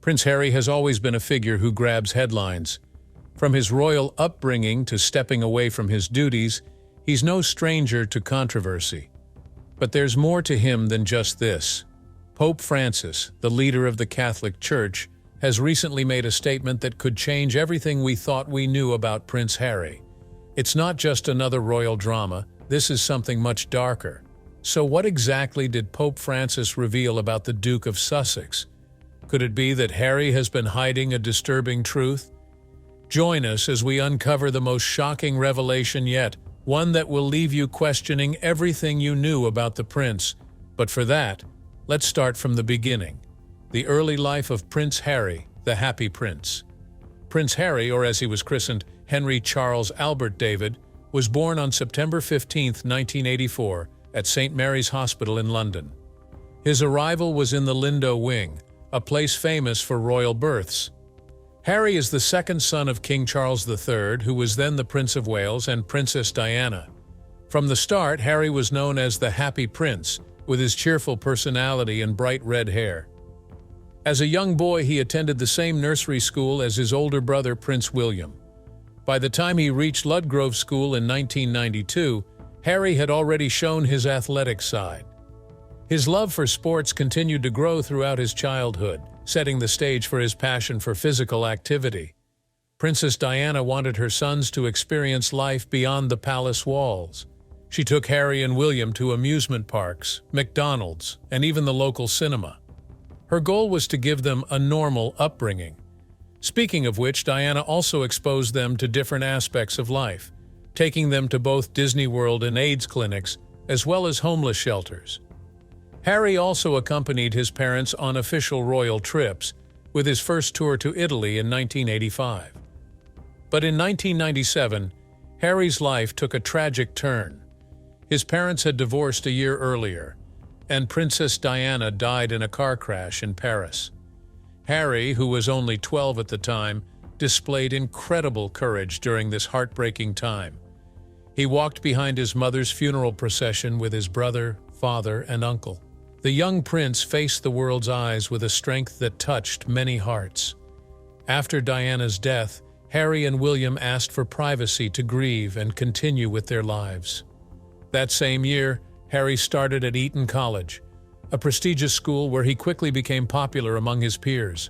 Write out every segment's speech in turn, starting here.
Prince Harry has always been a figure who grabs headlines. From his royal upbringing to stepping away from his duties, he's no stranger to controversy. But there's more to him than just this. Pope Francis, the leader of the Catholic Church, has recently made a statement that could change everything we thought we knew about Prince Harry. It's not just another royal drama, this is something much darker. So what exactly did Pope Francis reveal about the Duke of Sussex? Could it be that Harry has been hiding a disturbing truth? Join us as we uncover the most shocking revelation yet, one that will leave you questioning everything you knew about the prince. But for that, let's start from the beginning. The early life of Prince Harry, the Happy Prince. Prince Harry, or as he was christened, Henry Charles Albert David, was born on September 15, 1984, at St. Mary's Hospital in London. His arrival was in the Lindo Wing, a place famous for royal births. Harry is the second son of King Charles III, who was then the Prince of Wales, and Princess Diana. From the start, Harry was known as the Happy Prince, with his cheerful personality and bright red hair. As a young boy, he attended the same nursery school as his older brother, Prince William. By the time he reached Ludgrove School in 1992, Harry had already shown his athletic side. His love for sports continued to grow throughout his childhood, setting the stage for his passion for physical activity. Princess Diana wanted her sons to experience life beyond the palace walls. She took Harry and William to amusement parks, McDonald's, and even the local cinema. Her goal was to give them a normal upbringing. Speaking of which, Diana also exposed them to different aspects of life, taking them to both Disney World and AIDS clinics, as well as homeless shelters. Harry also accompanied his parents on official royal trips, with his first tour to Italy in 1985. But in 1997, Harry's life took a tragic turn. His parents had divorced a year earlier, and Princess Diana died in a car crash in Paris. Harry, who was only 12 at the time, displayed incredible courage during this heartbreaking time. He walked behind his mother's funeral procession with his brother, father, and uncle. The young prince faced the world's eyes with a strength that touched many hearts. After Diana's death, Harry and William asked for privacy to grieve and continue with their lives. That same year, Harry started at Eton College, a prestigious school where he quickly became popular among his peers.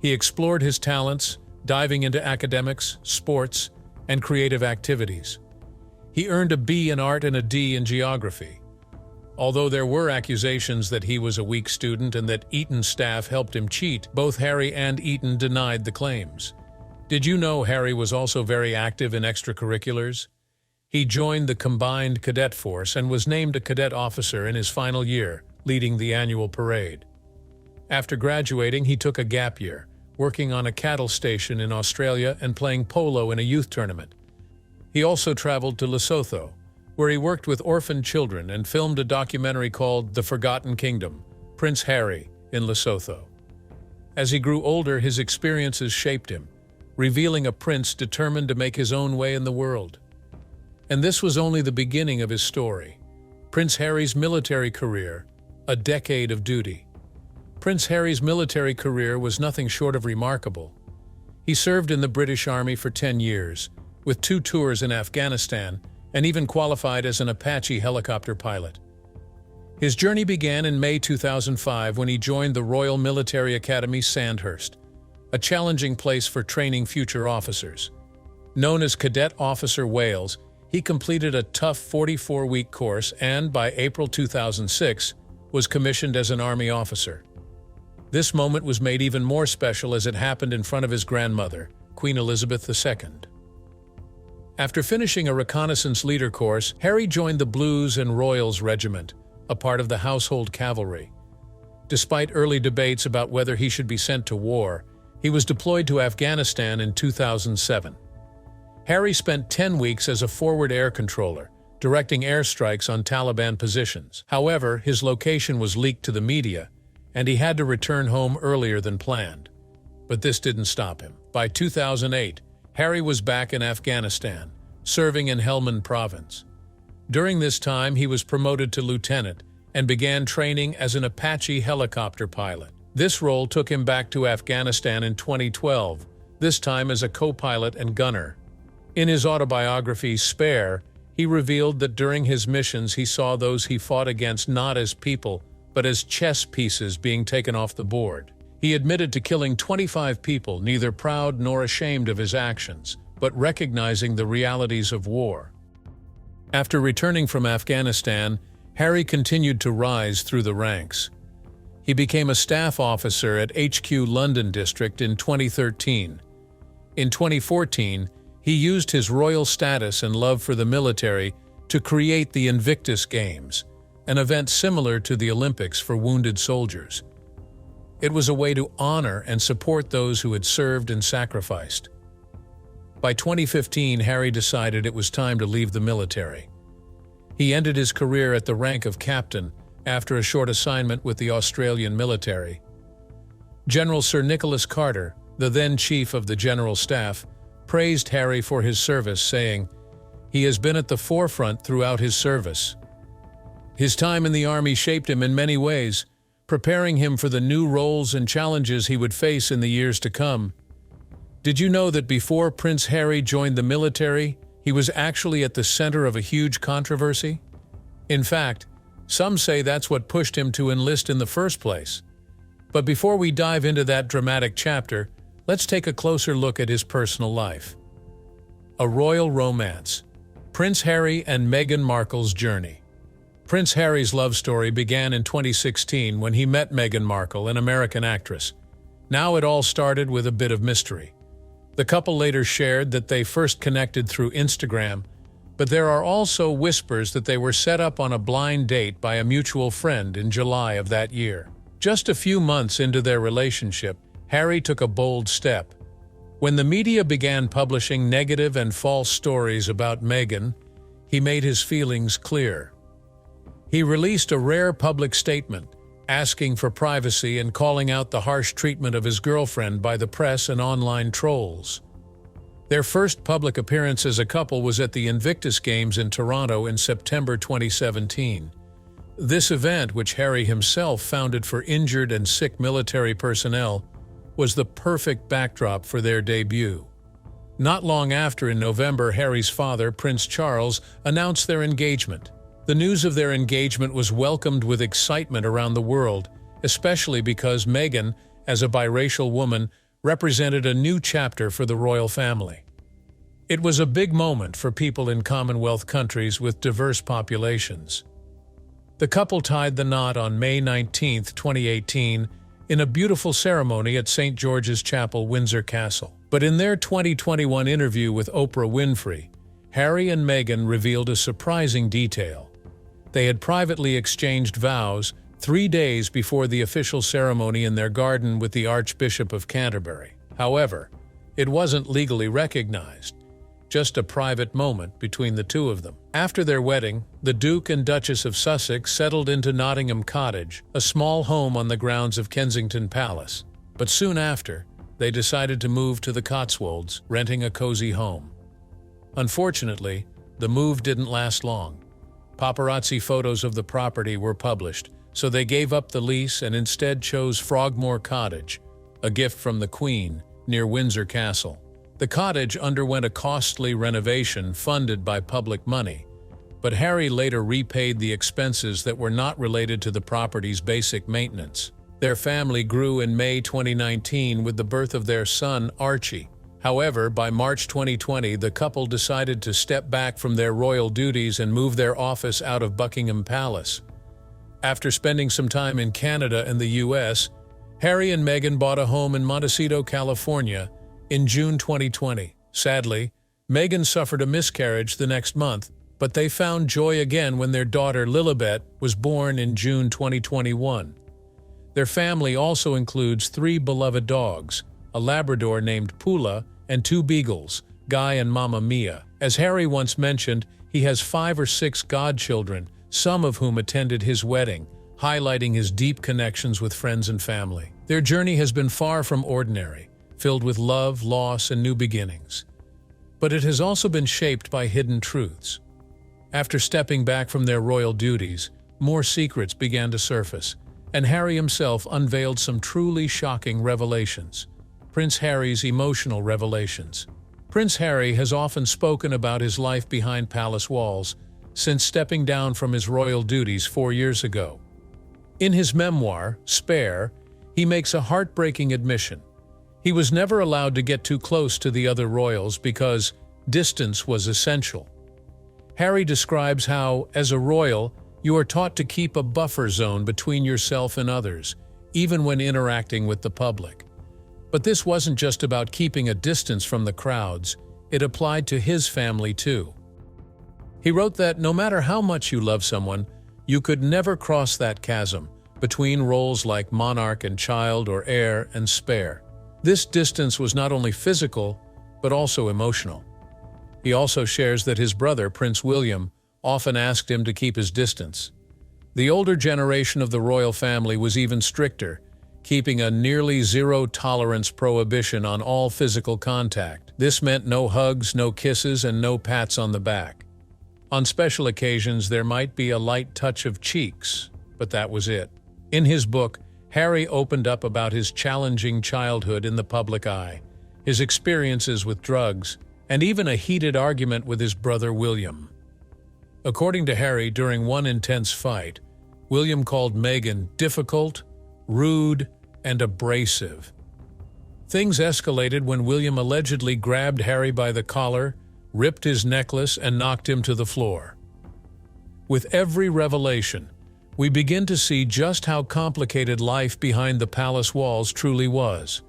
He explored his talents, diving into academics, sports, and creative activities. He earned a B in art and a D in geography. Although there were accusations that he was a weak student and that Eton staff helped him cheat, both Harry and Eton denied the claims. Did you know Harry was also very active in extracurriculars? He joined the combined cadet force and was named a cadet officer in his final year, leading the annual parade. After graduating, he took a gap year, working on a cattle station in Australia and playing polo in a youth tournament. He also traveled to Lesotho, where he worked with orphaned children and filmed a documentary called The Forgotten Kingdom, Prince Harry in Lesotho. As he grew older, his experiences shaped him, revealing a prince determined to make his own way in the world. And this was only the beginning of his story. Prince Harry's military career, a decade of duty. Prince Harry's military career was nothing short of remarkable. He served in the British Army for 10 years, with 2 tours in Afghanistan, and even qualified as an Apache helicopter pilot. His journey began in May 2005 when he joined the Royal Military Academy Sandhurst, a challenging place for training future officers. Known as Cadet Officer Wales, he completed a tough 44-week course and, by April 2006, was commissioned as an Army officer. This moment was made even more special as it happened in front of his grandmother, Queen Elizabeth II. After finishing a reconnaissance leader course, Harry joined the Blues and Royals Regiment, a part of the Household Cavalry. Despite early debates about whether he should be sent to war, he was deployed to Afghanistan in 2007. Harry spent 10 weeks as a forward air controller, directing airstrikes on Taliban positions. However, his location was leaked to the media, and he had to return home earlier than planned. But this didn't stop him. By 2008, Harry was back in Afghanistan, serving in Helmand Province. During this time, he was promoted to lieutenant and began training as an Apache helicopter pilot. This role took him back to Afghanistan in 2012, this time as a co-pilot and gunner. In his autobiography, Spare, he revealed that during his missions he saw those he fought against not as people, but as chess pieces being taken off the board. He admitted to killing 25 people, neither proud nor ashamed of his actions, but recognizing the realities of war. After returning from Afghanistan, Harry continued to rise through the ranks. He became a staff officer at HQ London District in 2013. In 2014, he used his royal status and love for the military to create the Invictus Games, an event similar to the Olympics for wounded soldiers. It was a way to honor and support those who had served and sacrificed. By 2015, Harry decided it was time to leave the military. He ended his career at the rank of captain after a short assignment with the Australian military. General Sir Nicholas Carter, the then Chief of the General Staff, praised Harry for his service, saying, "He has been at the forefront throughout his service." His time in the Army shaped him in many ways, preparing him for the new roles and challenges he would face in the years to come. Did you know that before Prince Harry joined the military, he was actually at the center of a huge controversy? In fact, some say that's what pushed him to enlist in the first place. But before we dive into that dramatic chapter, let's take a closer look at his personal life. A royal romance. Prince Harry and Meghan Markle's journey. Prince Harry's love story began in 2016 when he met Meghan Markle, an American actress. Now it all started with a bit of mystery. The couple later shared that they first connected through Instagram, but there are also whispers that they were set up on a blind date by a mutual friend in July of that year. Just a few months into their relationship, Harry took a bold step. When the media began publishing negative and false stories about Meghan, he made his feelings clear. He released a rare public statement, asking for privacy and calling out the harsh treatment of his girlfriend by the press and online trolls. Their first public appearance as a couple was at the Invictus Games in Toronto in September 2017. This event, which Harry himself founded for injured and sick military personnel, was the perfect backdrop for their debut. Not long after, in November, Harry's father, Prince Charles, announced their engagement. The news of their engagement was welcomed with excitement around the world, especially because Meghan, as a biracial woman, represented a new chapter for the royal family. It was a big moment for people in Commonwealth countries with diverse populations. The couple tied the knot on May 19, 2018, in a beautiful ceremony at St. George's Chapel, Windsor Castle. But in their 2021 interview with Oprah Winfrey, Harry and Meghan revealed a surprising detail. They had privately exchanged vows 3 days before the official ceremony in their garden with the Archbishop of Canterbury. However, it wasn't legally recognized, just a private moment between the two of them. After their wedding, the Duke and Duchess of Sussex settled into Nottingham Cottage, a small home on the grounds of Kensington Palace. But soon after, they decided to move to the Cotswolds, renting a cozy home. Unfortunately, the move didn't last long. Paparazzi photos of the property were published, so they gave up the lease and instead chose Frogmore Cottage, a gift from the Queen, near Windsor Castle. The cottage underwent a costly renovation funded by public money, but Harry later repaid the expenses that were not related to the property's basic maintenance. Their family grew in May 2019 with the birth of their son, Archie. However, by March 2020, the couple decided to step back from their royal duties and move their office out of Buckingham Palace. After spending some time in Canada and the US, Harry and Meghan bought a home in Montecito, California, in June 2020. Sadly, Meghan suffered a miscarriage the next month, but they found joy again when their daughter Lilibet was born in June 2021. Their family also includes 3 beloved dogs, a Labrador named Pula, and 2 beagles, Guy and Mama Mia. As Harry once mentioned, he has 5 or 6 godchildren, some of whom attended his wedding, highlighting his deep connections with friends and family. Their journey has been far from ordinary, filled with love, loss, and new beginnings. But it has also been shaped by hidden truths. After stepping back from their royal duties, more secrets began to surface, and Harry himself unveiled some truly shocking revelations. Prince Harry's emotional revelations. Prince Harry has often spoken about his life behind palace walls since stepping down from his royal duties 4 years ago. In his memoir, Spare, he makes a heartbreaking admission. He was never allowed to get too close to the other royals because distance was essential. Harry describes how, as a royal, you are taught to keep a buffer zone between yourself and others, even when interacting with the public. But this wasn't just about keeping a distance from the crowds, it applied to his family too. He wrote that no matter how much you love someone, you could never cross that chasm between roles like monarch and child or heir and spare. This distance was not only physical, but also emotional. He also shares that his brother, Prince William, often asked him to keep his distance. The older generation of the royal family was even stricter, keeping a nearly zero-tolerance prohibition on all physical contact. This meant no hugs, no kisses, and no pats on the back. On special occasions, there might be a light touch of cheeks, but that was it. In his book, Harry opened up about his challenging childhood in the public eye, his experiences with drugs, and even a heated argument with his brother William. According to Harry, during one intense fight, William called Meghan difficult, rude, and abrasive. Things escalated when William allegedly grabbed Harry by the collar, ripped his necklace, and knocked him to the floor. With every revelation, we begin to see just how complicated life behind the palace walls truly was.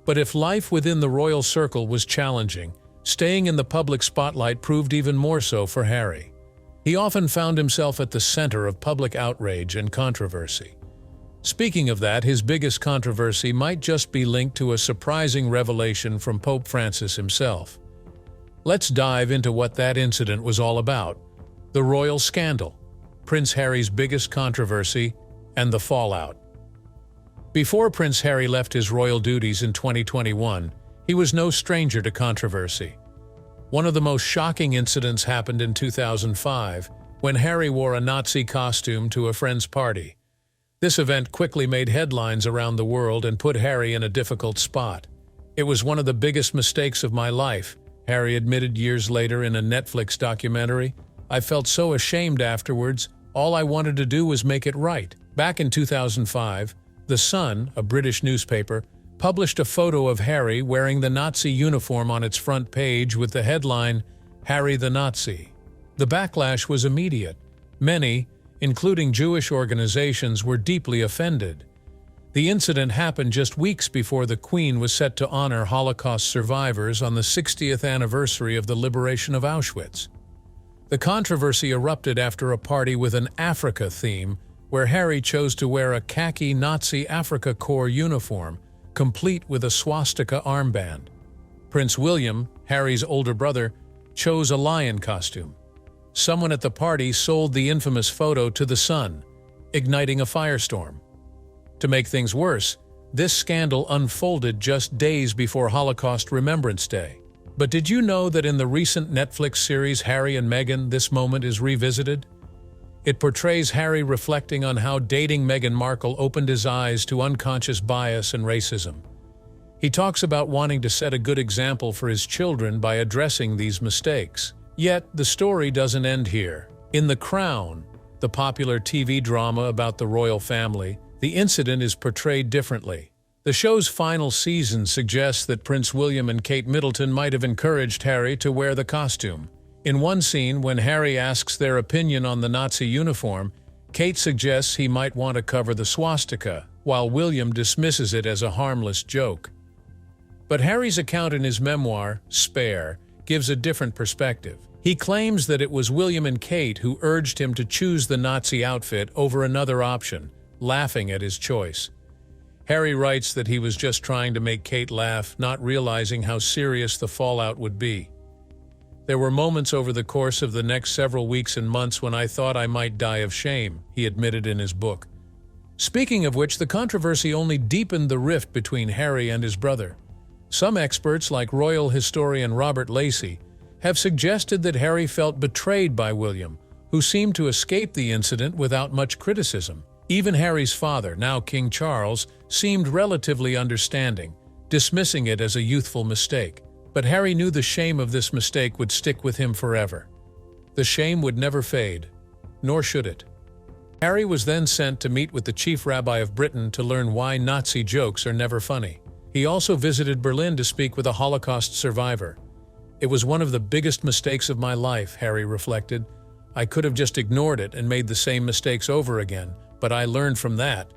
But if life within the royal circle was challenging, staying in the public spotlight proved even more so for Harry. He often found himself at the center of public outrage and controversy. Speaking of that, his biggest controversy might just be linked to a surprising revelation from Pope Francis himself. Let's dive into what that incident was all about: the royal scandal, Prince Harry's biggest controversy, and the fallout. Before Prince Harry left his royal duties in 2021, he was no stranger to controversy. One of the most shocking incidents happened in 2005, when Harry wore a Nazi costume to a friend's party. This event quickly made headlines around the world and put Harry in a difficult spot. "It was one of the biggest mistakes of my life," Harry admitted years later in a Netflix documentary. "I felt so ashamed afterwards. All I wanted to do was make it right." Back in 2005, The Sun, a British newspaper, published a photo of Harry wearing the Nazi uniform on its front page with the headline, "Harry the Nazi." The backlash was immediate. Many, including Jewish organizations, were deeply offended. The incident happened just weeks before the Queen was set to honor Holocaust survivors on the 60th anniversary of the liberation of Auschwitz. The controversy erupted after a party with an Africa theme, where Harry chose to wear a khaki Nazi Afrika Korps uniform, complete with a swastika armband. Prince William, Harry's older brother, chose a lion costume. Someone at the party sold the infamous photo to The Sun, igniting a firestorm. To make things worse, this scandal unfolded just days before Holocaust Remembrance Day. But did you know that in the recent Netflix series Harry and Meghan, this moment is revisited? It portrays Harry reflecting on how dating Meghan Markle opened his eyes to unconscious bias and racism. He talks about wanting to set a good example for his children by addressing these mistakes. Yet, the story doesn't end here. In The Crown, the popular TV drama about the royal family, the incident is portrayed differently. The show's final season suggests that Prince William and Kate Middleton might have encouraged Harry to wear the costume. In one scene, when Harry asks their opinion on the Nazi uniform, Kate suggests he might want to cover the swastika, while William dismisses it as a harmless joke. But Harry's account in his memoir, Spare, gives a different perspective. He claims that it was William and Kate who urged him to choose the Nazi outfit over another option, laughing at his choice. Harry writes that he was just trying to make Kate laugh, not realizing how serious the fallout would be. "There were moments over the course of the next several weeks and months when I thought I might die of shame," he admitted in his book. Speaking of which, the controversy only deepened the rift between Harry and his brother. Some experts, like royal historian Robert Lacey, have suggested that Harry felt betrayed by William, who seemed to escape the incident without much criticism. Even Harry's father, now King Charles, seemed relatively understanding, dismissing it as a youthful mistake. But Harry knew the shame of this mistake would stick with him forever. The shame would never fade, nor should it. Harry was then sent to meet with the chief rabbi of Britain to learn why Nazi jokes are never funny. He also visited Berlin to speak with a Holocaust survivor. "It was one of the biggest mistakes of my life," Harry reflected. "I could have just ignored it and made the same mistakes over again, but I learned from that."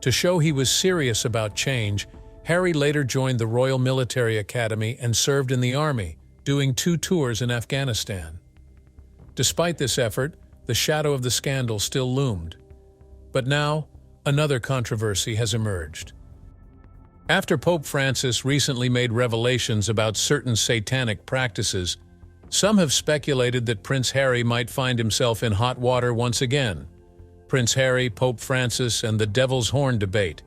To show he was serious about change, Harry later joined the Royal Military Academy and served in the army, doing 2 tours in Afghanistan. Despite this effort, the shadow of the scandal still loomed. But now, another controversy has emerged. After Pope Francis recently made revelations about certain satanic practices, some have speculated that Prince Harry might find himself in hot water once again. Prince Harry, Pope Francis, and the Devil's Horn debate.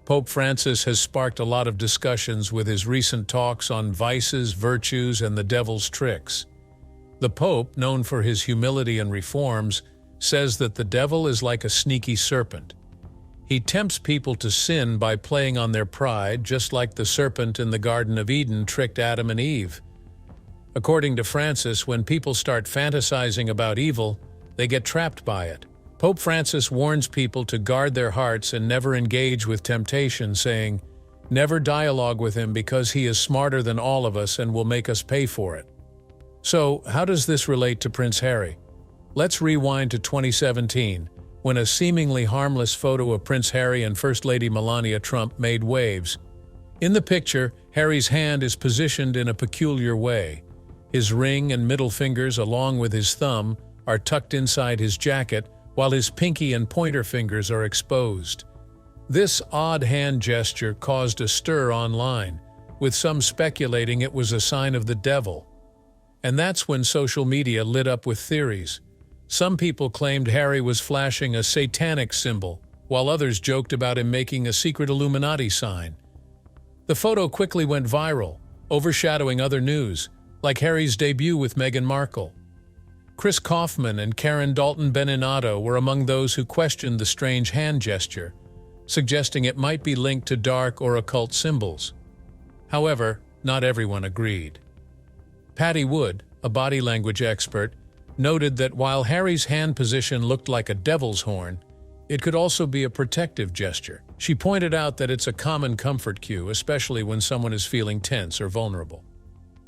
Pope Francis has sparked a lot of discussions with his recent talks on vices, virtues, and the devil's tricks. The Pope, known for his humility and reforms, says that the devil is like a sneaky serpent. He tempts people to sin by playing on their pride, just like the serpent in the Garden of Eden tricked Adam and Eve. According to Francis, when people start fantasizing about evil, they get trapped by it. Pope Francis warns people to guard their hearts and never engage with temptation, saying, "Never dialogue with him because he is smarter than all of us and will make us pay for it." So, how does this relate to Prince Harry? Let's rewind to 2017, when a seemingly harmless photo of Prince Harry and First Lady Melania Trump made waves. In the picture, Harry's hand is positioned in a peculiar way. His ring and middle fingers, along with his thumb, are tucked inside his jacket, while his pinky and pointer fingers are exposed. This odd hand gesture caused a stir online, with some speculating it was a sign of the devil. And that's when social media lit up with theories. Some people claimed Harry was flashing a satanic symbol, while others joked about him making a secret Illuminati sign. The photo quickly went viral, overshadowing other news, like Harry's debut with Meghan Markle. Chris Kaufman and Karen Dalton-Beninato were among those who questioned the strange hand gesture, suggesting it might be linked to dark or occult symbols. However, not everyone agreed. Patty Wood, a body language expert, noted that while Harry's hand position looked like a devil's horn, it could also be a protective gesture. She pointed out that it's a common comfort cue, especially when someone is feeling tense or vulnerable.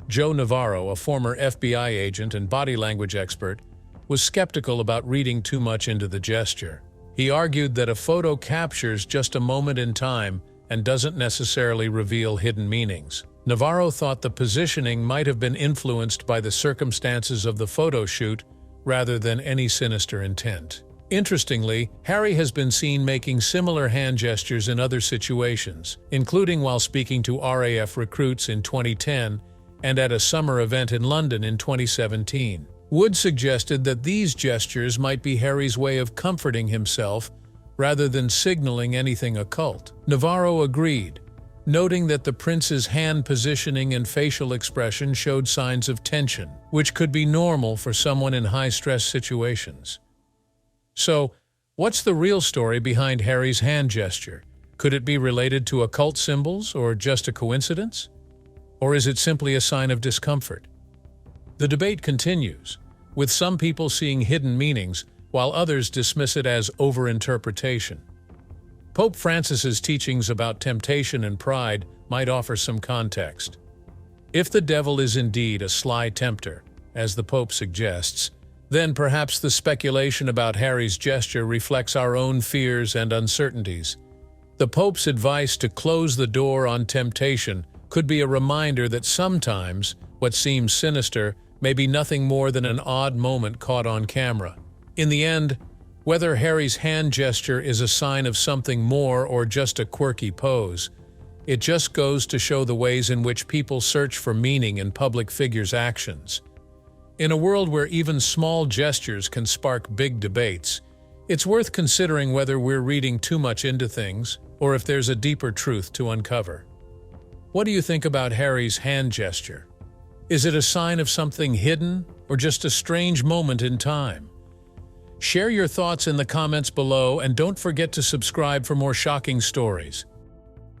Joe Navarro, a former FBI agent and body language expert, was skeptical about reading too much into the gesture. He argued that a photo captures just a moment in time and doesn't necessarily reveal hidden meanings. Navarro thought the positioning might have been influenced by the circumstances of the photo shoot rather than any sinister intent. Interestingly, Harry has been seen making similar hand gestures in other situations, including while speaking to RAF recruits in 2010 and at a summer event in London in 2017. Wood suggested that these gestures might be Harry's way of comforting himself rather than signaling anything occult. Navarro agreed, noting that the prince's hand positioning and facial expression showed signs of tension, which could be normal for someone in high-stress situations. So, what's the real story behind Harry's hand gesture? Could it be related to occult symbols or just a coincidence? Or is it simply a sign of discomfort? The debate continues, with some people seeing hidden meanings, while others dismiss it as overinterpretation. Pope Francis's teachings about temptation and pride might offer some context. If the devil is indeed a sly tempter, as the Pope suggests, then perhaps the speculation about Harry's gesture reflects our own fears and uncertainties. The Pope's advice to close the door on temptation could be a reminder that sometimes what seems sinister may be nothing more than an odd moment caught on camera. In the end, whether Harry's hand gesture is a sign of something more or just a quirky pose, it just goes to show the ways in which people search for meaning in public figures' actions. In a world where even small gestures can spark big debates, it's worth considering whether we're reading too much into things or if there's a deeper truth to uncover. What do you think about Harry's hand gesture? Is it a sign of something hidden or just a strange moment in time? Share your thoughts in the comments below and don't forget to subscribe for more shocking stories.